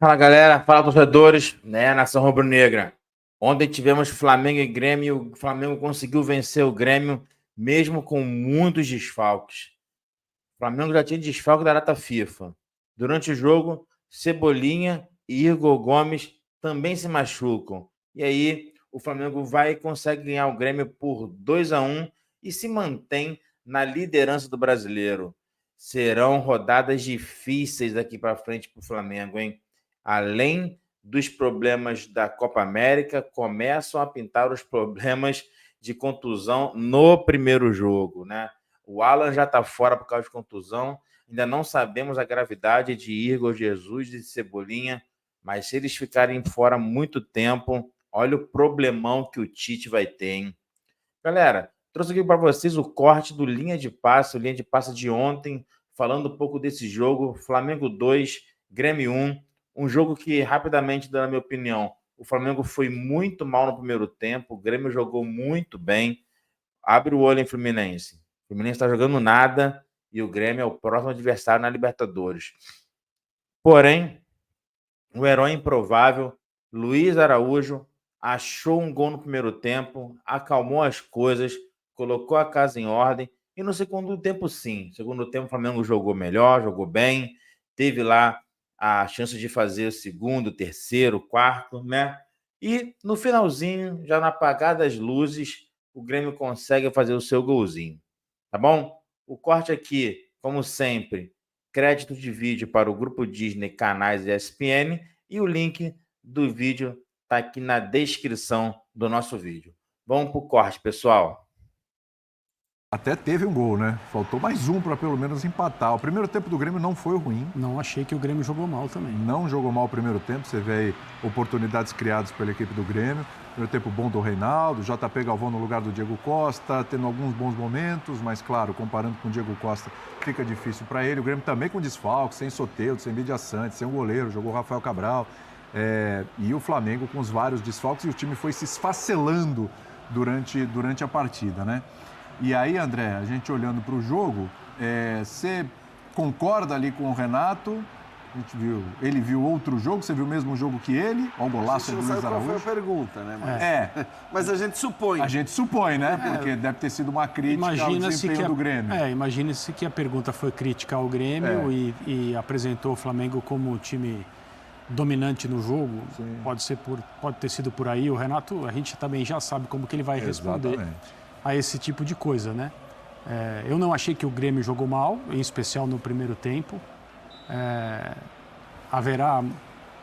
Fala galera, fala torcedores, né, nação rubro-negra. Ontem tivemos Flamengo e Grêmio, e o Flamengo conseguiu vencer o Grêmio mesmo com muitos desfalques. O Flamengo já tinha desfalque da data FIFA. Durante o jogo, Cebolinha e Igor Gomes também se machucam. E aí o Flamengo vai e consegue ganhar o Grêmio por 2-1 e se mantém na liderança do Brasileiro. Serão rodadas difíceis daqui para frente para o Flamengo, hein? Além dos problemas da Copa América, começam a pintar os problemas de contusão no primeiro jogo, né? O Alan já está fora por causa de contusão. Ainda não sabemos a gravidade de Igor Jesus e de Cebolinha, mas se eles ficarem fora muito tempo, olha o problemão que o Tite vai ter, hein? Galera, trouxe aqui para vocês o corte do Linha de Passe, o Linha de Passe de ontem, falando um pouco desse jogo, Flamengo 2, Grêmio 1, um jogo que, rapidamente, dando a minha opinião, o Flamengo foi muito mal no primeiro tempo, o Grêmio jogou muito bem. Abre o olho em Fluminense. O Fluminense está jogando nada e o Grêmio é o próximo adversário na Libertadores. Porém, o herói improvável, Luiz Araújo, achou um gol no primeiro tempo, acalmou as coisas, colocou a casa em ordem e no segundo tempo, sim. No segundo tempo, o Flamengo jogou melhor, jogou bem, teve lá a chance de fazer o segundo, terceiro, quarto, né? E no finalzinho, já na apagar das luzes, o Grêmio consegue fazer o seu golzinho, tá bom? O corte aqui, como sempre, crédito de vídeo para o Grupo Disney, canais ESPN, e o link do vídeo está aqui na descrição do nosso vídeo. Vamos para o corte, pessoal. Até teve um gol, né? Faltou mais um para pelo menos empatar. O primeiro tempo do Grêmio não foi ruim. Não achei que o Grêmio jogou mal também. Não jogou mal o primeiro tempo. Você vê aí oportunidades criadas pela equipe do Grêmio. Primeiro tempo bom do Reinaldo, JP Galvão no lugar do Diego Costa, tendo alguns bons momentos, mas claro, comparando com o Diego Costa, fica difícil para ele. O Grêmio também com desfalque, sem Soteldo, sem Vidia Sante, sem o goleiro, jogou o Rafael Cabral. E o Flamengo com os vários desfalques e o time foi se esfacelando durante a partida, né? E aí, André, a gente olhando para o jogo, você concorda ali com o Renato? A gente viu, ele viu outro jogo, você viu o mesmo jogo que ele? Olha o golaço do Luiz Araújo. Qual foi a pergunta, né? Mas a gente supõe. A gente supõe, né? Porque deve ter sido uma crítica ao desempenho do Grêmio. Imagine-se que a pergunta foi crítica ao Grêmio e apresentou o Flamengo como um time dominante no jogo. Sim. Pode ter sido por aí. O Renato, a gente também já sabe como que ele vai responder a esse tipo de coisa, né? Eu não achei que o Grêmio jogou mal, em especial no primeiro tempo. Haverá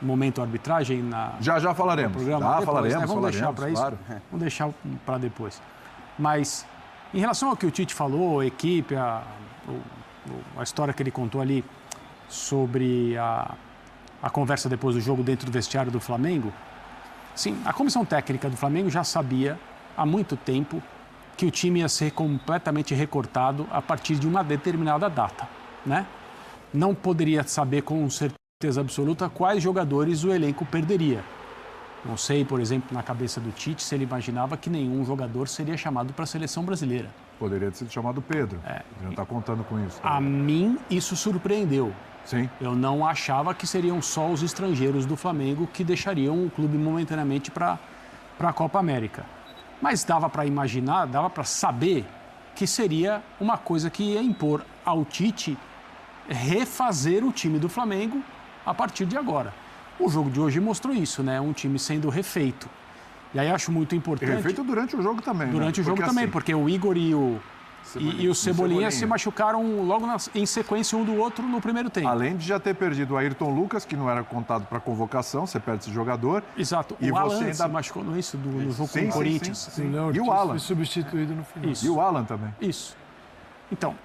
momento arbitragem já falaremos. No programa Já depois, falaremos, né? Vamos deixar para isso. Claro. Vamos deixar para depois. Mas em relação ao que o Tite falou, a equipe, a história que ele contou ali sobre a conversa depois do jogo dentro do vestiário do Flamengo, sim, a comissão técnica do Flamengo já sabia há muito tempo que o time ia ser completamente recortado a partir de uma determinada data, né? Não poderia saber com certeza absoluta quais jogadores o elenco perderia. Não sei, por exemplo, na cabeça do Tite, se ele imaginava que nenhum jogador seria chamado para a seleção brasileira. Poderia ter sido chamado Pedro. Ele não está contando com isso. A mim, isso surpreendeu. Sim. Eu não achava que seriam só os estrangeiros do Flamengo que deixariam o clube momentaneamente para a Copa América. Mas dava para imaginar, dava para saber que seria uma coisa que ia impor ao Tite refazer o time do Flamengo a partir de agora. O jogo de hoje mostrou isso, né? Um time sendo refeito. E aí acho muito importante... Refeito durante o jogo também, Durante o jogo também, porque o Igor e o Cebolinha se machucaram logo em sequência um do outro no primeiro tempo. Além de já ter perdido o Ayrton Lucas, que não era contado para convocação, você perde esse jogador. Exato. E o Alan você ainda... se machucou no início do jogo com o Corinthians. Sim. Não, e o Alan foi substituído no final. Isso. E o Alan também. Isso. Então,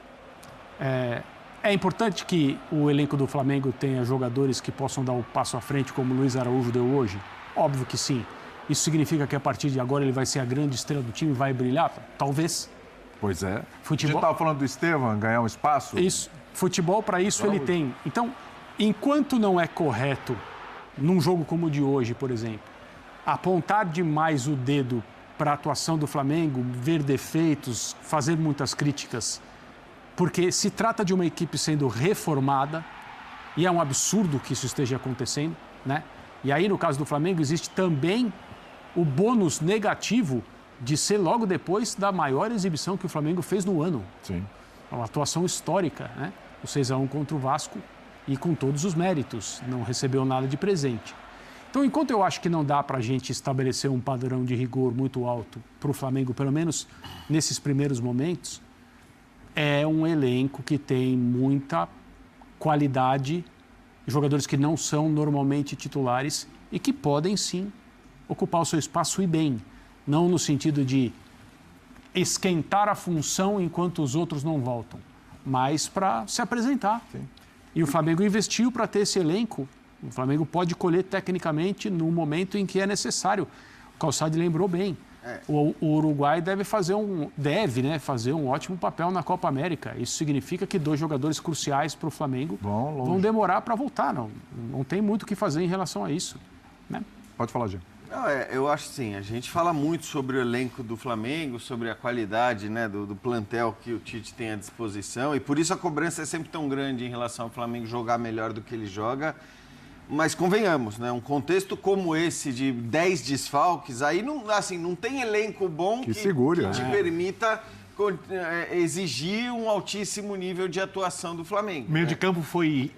é importante que o elenco do Flamengo tenha jogadores que possam dar o passo à frente, como o Luiz Araújo deu hoje? Óbvio que sim. Isso significa que a partir de agora ele vai ser a grande estrela do time e vai brilhar? Talvez. Pois é. Futebol... A gente estava falando do Estevam, ganhar um espaço. Isso. Futebol, para isso, ele tem. Então, enquanto não é correto, num jogo como o de hoje, por exemplo, apontar demais o dedo para a atuação do Flamengo, ver defeitos, fazer muitas críticas, porque se trata de uma equipe sendo reformada, e é um absurdo que isso esteja acontecendo, né? E aí, no caso do Flamengo, existe também o bônus negativo de ser logo depois da maior exibição que o Flamengo fez no ano. Sim. Uma atuação histórica, né? O 6-1 contra o Vasco e com todos os méritos, não recebeu nada de presente. Então, enquanto eu acho que não dá para a gente estabelecer um padrão de rigor muito alto para o Flamengo, pelo menos nesses primeiros momentos, é um elenco que tem muita qualidade, jogadores que não são normalmente titulares e que podem, sim, ocupar o seu espaço e bem. Não no sentido de esquentar a função enquanto os outros não voltam, mas para se apresentar. Sim. E o Flamengo investiu para ter esse elenco. O Flamengo pode colher tecnicamente no momento em que é necessário. O Calçade lembrou bem. O Uruguai deve fazer um ótimo papel na Copa América. Isso significa que 2 jogadores cruciais para o Flamengo vão demorar para voltar. Não tem muito o que fazer em relação a isso, né? Pode falar, Gê. Eu acho assim, a gente fala muito sobre o elenco do Flamengo, sobre a qualidade, né, do plantel que o Tite tem à disposição, e por isso a cobrança é sempre tão grande em relação ao Flamengo jogar melhor do que ele joga. Mas convenhamos, né? Um contexto como esse de 10 desfalques, aí não tem elenco bom que te permita exigir um altíssimo nível de atuação do Flamengo. O meio de campo foi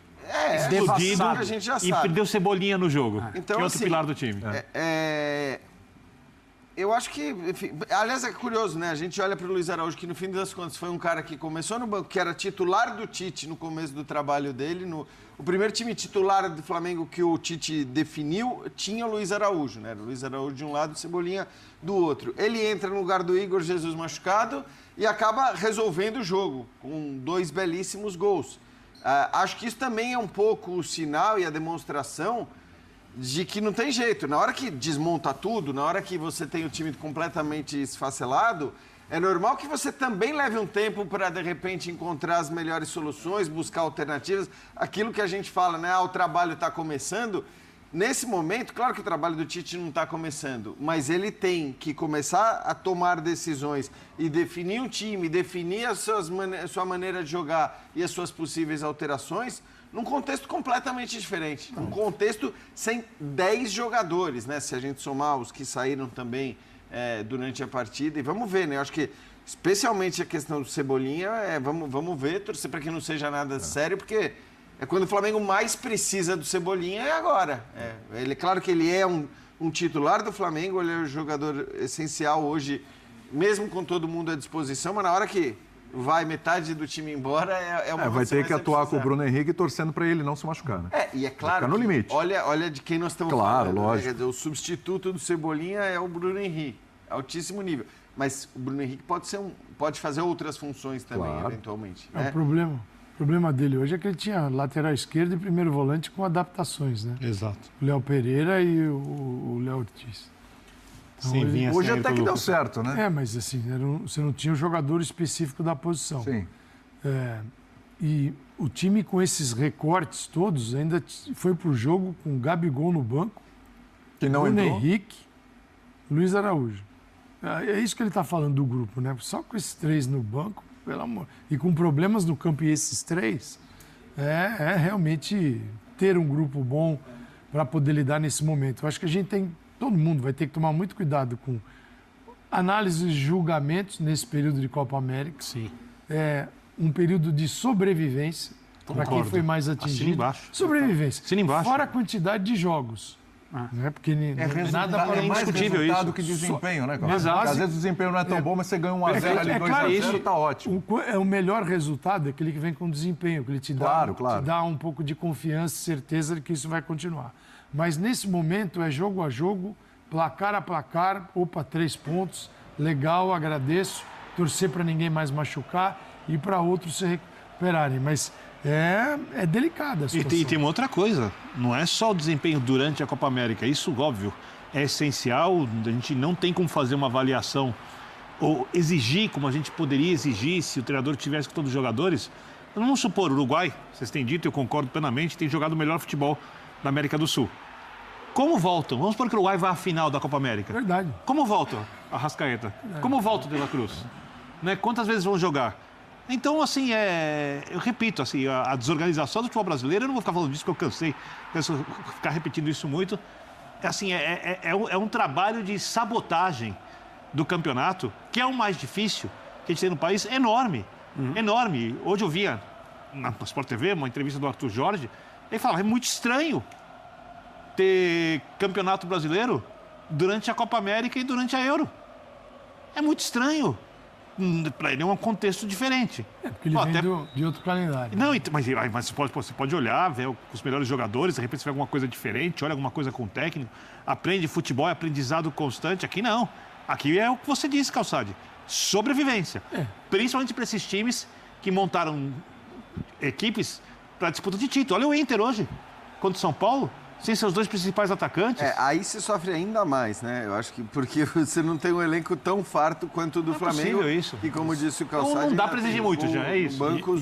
explodido, a gente já sabe. E perdeu Cebolinha no jogo, então, que é outro pilar do time. Eu acho que, enfim, aliás, é curioso, né? A gente olha para o Luiz Araújo, que no fim das contas foi um cara que começou no banco, que era titular do Tite no começo do trabalho dele. O primeiro time titular do Flamengo que o Tite definiu tinha o Luiz Araújo, né? O Luiz Araújo de um lado, o Cebolinha do outro. Ele entra no lugar do Igor Jesus machucado e acaba resolvendo o jogo com 2 belíssimos gols. Acho que isso também é um pouco o sinal e a demonstração de que não tem jeito. Na hora que desmonta tudo, na hora que você tem o time completamente esfacelado, é normal que você também leve um tempo para, de repente, encontrar as melhores soluções, buscar alternativas. Aquilo que a gente fala, né? O trabalho está começando. Nesse momento, claro que o trabalho do Tite não está começando, mas ele tem que começar a tomar decisões e definir um time, definir a sua maneira de jogar e as suas possíveis alterações num contexto completamente diferente. Um contexto sem 10 jogadores, né? Se a gente somar os que saíram também durante a partida. E vamos ver, né? Eu acho que, especialmente a questão do Cebolinha, vamos ver, torcer para que não seja nada sério, porque é quando o Flamengo mais precisa do Cebolinha, é agora. Claro que ele é um titular do Flamengo, ele é um jogador essencial hoje, mesmo com todo mundo à disposição, mas na hora que vai metade do time embora, vai ter que atuar com o Bruno Henrique torcendo para ele não se machucar, né? E é claro, no limite. Olha de quem nós estamos falando. Claro, lógico. Né? O substituto do Cebolinha é o Bruno Henrique, altíssimo nível. Mas o Bruno Henrique pode fazer outras funções também, eventualmente. Né? O problema dele hoje é que ele tinha lateral esquerdo e primeiro volante com adaptações, né? Exato. O Léo Pereira e o Léo Ortiz. Então, hoje até que deu certo, né? Mas assim, você não tinha o jogador específico da posição. Sim. E o time com esses recortes todos ainda foi pro jogo com o Gabigol no banco, que não Bruno entrou. Henrique, Luiz Araújo. É isso que ele está falando do grupo, né? Só com esses 3 no banco, pelo amor. E com problemas no campo e esses 3, é realmente ter um grupo bom para poder lidar nesse momento. Eu acho que todo mundo vai ter que tomar muito cuidado com análises e julgamentos nesse período de Copa América. Sim. Um período de sobrevivência para quem foi mais atingido. Assina embaixo. Sobrevivência. Assina embaixo. Fora a quantidade de jogos. Né? Porque nada é mais indiscutível resultado isso. que desempenho, né, cara? Exato. Porque às vezes o desempenho não é tão bom, mas você ganha 1-0 ali, 2-0, tá ótimo. O melhor resultado é aquele que vem com desempenho, que ele te dá, te dá um pouco de confiança e certeza de que isso vai continuar. Mas nesse momento é jogo a jogo, placar a placar, 3 pontos, legal, agradeço, torcer para ninguém mais machucar e para outros se recuperarem. Mas é delicada a situação. E tem uma outra coisa, não é só o desempenho durante a Copa América, isso, óbvio, é essencial, a gente não tem como fazer uma avaliação ou exigir como a gente poderia exigir se o treinador tivesse com todos os jogadores. Vamos supor, o Uruguai, vocês têm dito, eu concordo plenamente, tem jogado o melhor futebol da América do Sul. Como voltam? Vamos supor que o Uruguai vá à final da Copa América. Verdade. Como volta a Arrascaeta? Como volta o De La Cruz? Né? Quantas vezes vão jogar? Então, assim, eu repito, assim, a desorganização do futebol brasileiro, eu não vou ficar falando disso porque eu cansei, canso ficar repetindo isso muito. Assim, é um trabalho de sabotagem do campeonato, que é o mais difícil que a gente tem no país, enorme, enorme. Hoje eu via na Sport TV uma entrevista do Arthur Jorge, ele falava, é muito estranho ter campeonato brasileiro durante a Copa América e durante a Euro. É muito estranho. Para ele é um contexto diferente. Porque ele vem de outro calendário. Não, mas você pode olhar, ver os melhores jogadores, de repente você vê alguma coisa diferente, olha alguma coisa com o técnico, aprende futebol, é aprendizado constante. Aqui não. Aqui é o que você disse, Calçade. Sobrevivência. Principalmente para esses times que montaram equipes para disputa de título. Olha o Inter hoje, contra o São Paulo, sem seus 2 principais atacantes. Aí se sofre ainda mais, né? Eu acho que porque você não tem um elenco tão farto quanto o do Flamengo. Possível isso. E como disse o Calçade... Não dá para exigir muito, já é isso.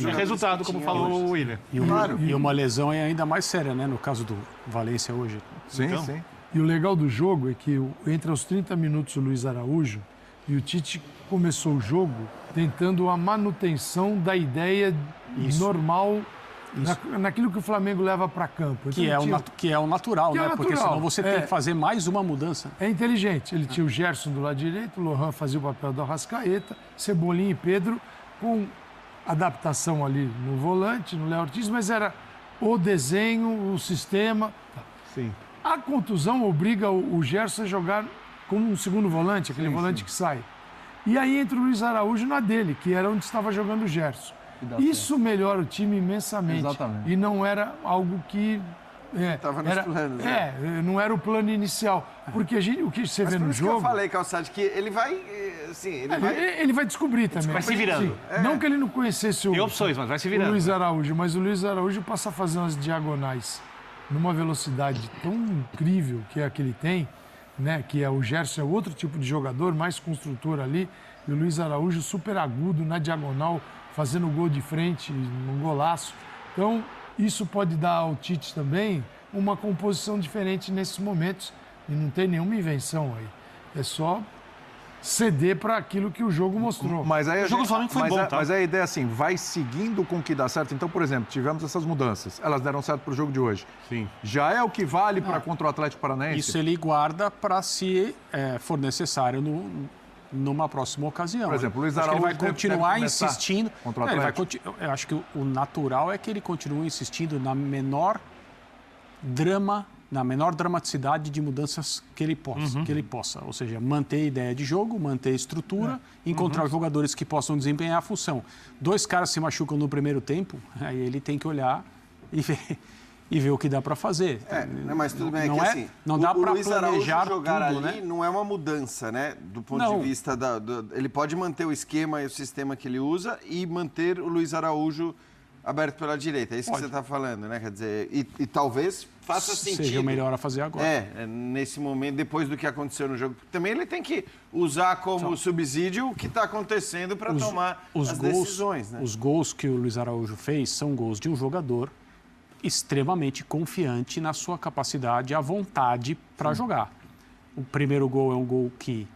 E resultado, como falou o William. E uma lesão é ainda mais séria, né? No caso do Valência hoje. Sim, Então, sim. E o legal do jogo é que entre os 30 minutos o Luiz Araújo e o Tite começou o jogo tentando a manutenção da ideia normal naquilo que o Flamengo leva para campo. Que é o natural, né? Porque senão você tem que fazer mais uma mudança. É inteligente. Ele tinha o Gerson do lado direito, o Lohan fazia o papel do Arrascaeta, Cebolinha e Pedro, com adaptação ali no volante, no Léo Ortiz, mas era o desenho, o sistema. Sim. A contusão obriga o Gerson a jogar como um segundo volante, aquele volante que sai. E aí entra o Luiz Araújo na dele, que era onde estava jogando o Gerson. Isso melhora o time imensamente. Exatamente. E não era algo que... Estava nos planos. Não era o plano inicial. Porque o que você vê no jogo... que eu falei, Calçade, que ele vai... Assim, ele vai descobrir também. Vai se virando. Sim. Não que ele não conhecesse Tem opções, mas vai se virando. o Luiz Araújo, mas o Luiz Araújo passa a fazer umas diagonais numa velocidade tão incrível que é a que ele tem, né? Que é o Gerson, é outro tipo de jogador, mais construtor ali, e o Luiz Araújo super agudo na diagonal, fazendo gol de frente, um golaço. Então, isso pode dar ao Tite também uma composição diferente nesses momentos, e não tem nenhuma invenção aí. É só ceder para aquilo que o jogo mostrou. Mas aí O jogo do Flamengo foi bom, tá? Mas a ideia é assim, vai seguindo com o que dá certo. Então, por exemplo, tivemos essas mudanças. Elas deram certo para o jogo de hoje. Sim. Já é o que vale para contra o Atlético Paranaense? Isso ele guarda para se for necessário numa próxima ocasião. Por exemplo, o Luiz Acho que ele Araújo vai continuar deve começar insistindo. contra o Ele vai Atlético. eu acho que o natural é que ele continue insistindo na menor dramaticidade de mudanças que ele possa. Ou seja, manter a ideia de jogo, manter a estrutura, encontrar jogadores que possam desempenhar a função. 2 caras se machucam no primeiro tempo, aí ele tem que olhar e ver o que dá para fazer. Mas tudo bem, não que é, assim, não dá para Luiz Araújo planejar jogar tudo, ali né? não é uma mudança, né? Do ponto Não. de vista ele pode manter o esquema e o sistema que ele usa e manter o Luiz Araújo aberto pela direita. É isso que você está falando, né? Quer dizer, e talvez faça sentido. Seja o melhor a fazer agora. Nesse momento, depois do que aconteceu no jogo. Também ele tem que usar como subsídio o que está acontecendo para tomar as decisões, né? Os gols que o Luiz Araújo fez são gols de um jogador extremamente confiante na sua capacidade e à vontade para jogar. O primeiro gol é um gol que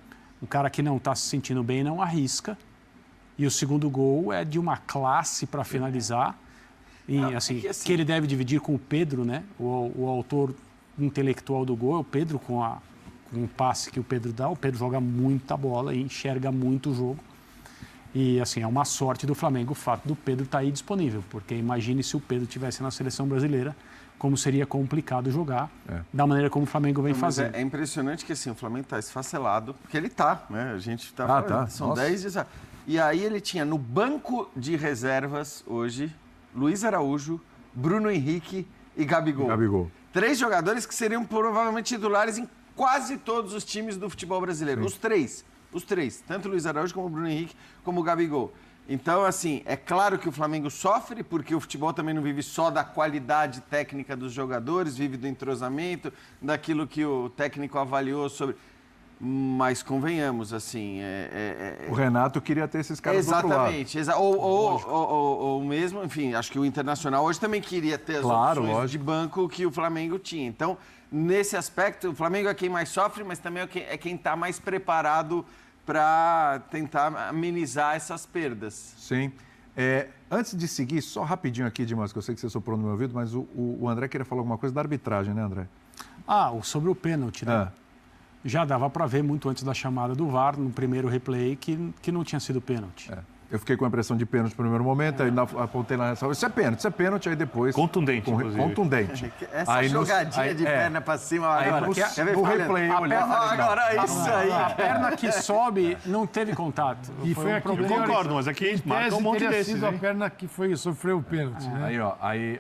um cara que não está se sentindo bem não arrisca. E o segundo gol é de uma classe para finalizar. E, assim, que ele deve dividir com o Pedro, né? O autor intelectual do gol é o Pedro, com um passe que o Pedro dá. O Pedro joga muita bola e enxerga muito o jogo. E, assim, é uma sorte do Flamengo o fato do Pedro estar aí disponível. Porque imagine se o Pedro estivesse na seleção brasileira, como seria complicado jogar da maneira como o Flamengo vem fazendo. É impressionante que, assim, o Flamengo está esfacelado, porque ele está, né? A gente está falando, são 10 dias. E aí ele tinha no banco de reservas hoje Luiz Araújo, Bruno Henrique e Gabigol. 3 jogadores que seriam provavelmente titulares em quase todos os times do futebol brasileiro. Os três. Tanto o Luiz Araújo como o Bruno Henrique, como o Gabigol. Então, assim, é claro que o Flamengo sofre, porque o futebol também não vive só da qualidade técnica dos jogadores, vive do entrosamento, daquilo que o técnico avaliou sobre... Mas convenhamos, assim... O Renato queria ter esses caras do outro lado. Exatamente. Ou mesmo, enfim, acho que o Internacional hoje também queria ter as opções de banco que o Flamengo tinha. Então, nesse aspecto, o Flamengo é quem mais sofre, mas também é quem está mais preparado para tentar amenizar essas perdas. Sim. Antes de seguir, só rapidinho aqui, Dimas, que eu sei que você soprou no meu ouvido, mas o André queria falar alguma coisa da arbitragem, né, André? Sobre o pênalti, né? Já dava para ver muito antes da chamada do VAR, no primeiro replay, que não tinha sido pênalti. Eu fiquei com a impressão de pênalti no primeiro momento, aí apontei na ressalva, isso é pênalti, aí depois... Contundente, inclusive. Contundente. Essa aí jogadinha de perna pra cima... Aí agora, no replay, eu olhava... Agora isso aí... A perna que sobe não teve contato. E foi aqui, Eu concordo, mas aqui a gente marca um monte teria desses, sido a hein? perna que sofreu o pênalti, né? Aí, ó, aí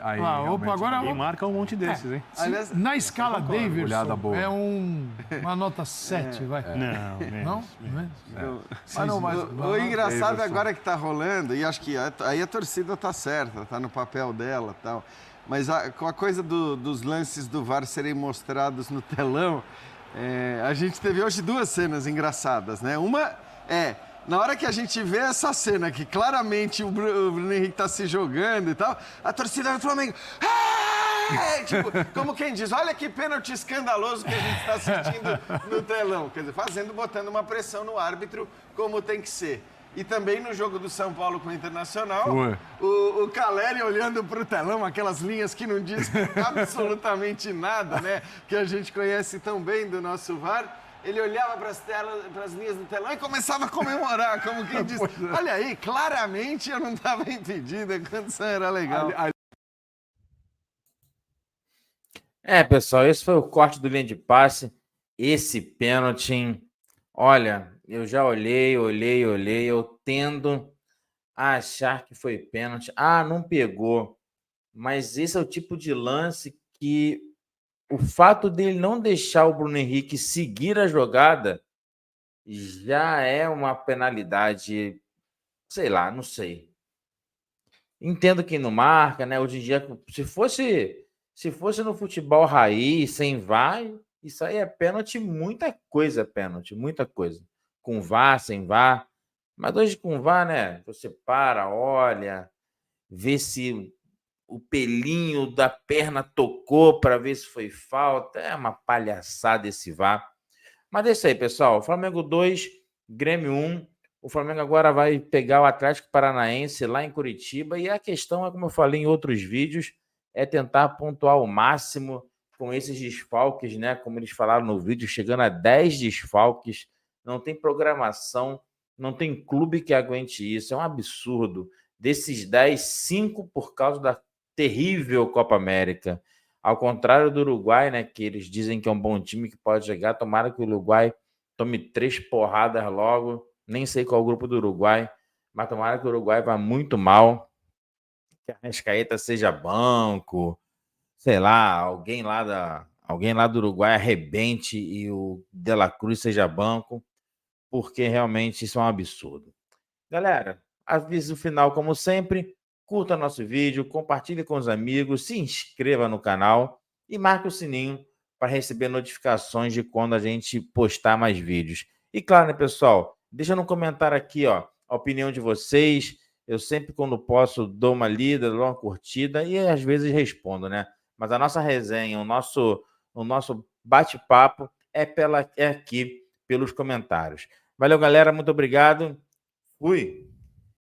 Opa, agora... Quem marca um monte desses, hein? Aliás, Na escala olhada Davidson, boa. é uma nota 7, vai. Não, Não? o engraçado agora que tá rolando, e acho que aí a torcida tá certa, tá no papel dela e tal, mas com a coisa dos lances do VAR serem mostrados no telão, a gente teve hoje 2 cenas engraçadas, né? Uma na hora que a gente vê essa cena, que claramente o Bruno Henrique tá se jogando e tal, a torcida do Flamengo... tipo, como quem diz, olha que pênalti escandaloso que a gente está assistindo no telão. Quer dizer, botando uma pressão no árbitro como tem que ser. E também no jogo do São Paulo com o Internacional, o Caleri olhando para o telão, aquelas linhas que não dizem absolutamente nada, né? Que a gente conhece tão bem do nosso VAR. Ele olhava para as linhas do telão e começava a comemorar, como quem diz, olha aí, claramente eu não estava impedido, a condição era legal. Pessoal, esse foi o corte do linha de passe. Esse pênalti, hein? Olha, eu já olhei, eu tendo a achar que foi pênalti. Não pegou. Mas esse é o tipo de lance que o fato dele não deixar o Bruno Henrique seguir a jogada já é uma penalidade, sei lá, não sei. Entendo que não marca, né? Hoje em dia, se fosse no futebol raiz, sem VAR, isso aí é pênalti, muita coisa, muita coisa. Com VAR, sem VAR. Mas hoje com VAR, né? Você para, olha, vê se o pelinho da perna tocou para ver se foi falta. É uma palhaçada esse VAR. Mas é isso aí, pessoal. Flamengo 2, Grêmio 1. O Flamengo agora vai pegar o Atlético Paranaense lá em Curitiba. E a questão é, como eu falei em outros vídeos, é tentar pontuar o máximo com esses desfalques, né? Como eles falaram no vídeo, chegando a 10 desfalques. Não tem programação, não tem clube que aguente isso. É um absurdo. Desses 10, 5 por causa da terrível Copa América. Ao contrário do Uruguai, né? Que eles dizem que é um bom time que pode chegar. Tomara que o Uruguai tome 3 porradas logo. Nem sei qual é o grupo do Uruguai, mas tomara que o Uruguai vá muito mal. Que a Arrascaeta seja banco, sei lá, alguém lá do Uruguai arrebente e o De La Cruz seja banco, porque realmente isso é um absurdo. Galera, aviso final como sempre, curta nosso vídeo, compartilhe com os amigos, se inscreva no canal e marque o sininho para receber notificações de quando a gente postar mais vídeos. E claro, né, pessoal, deixa no comentário aqui, ó, a opinião de vocês. Eu sempre, quando posso, dou uma lida, dou uma curtida e às vezes respondo, né? Mas a nossa resenha, o nosso bate-papo é aqui pelos comentários. Valeu, galera. Muito obrigado. Fui.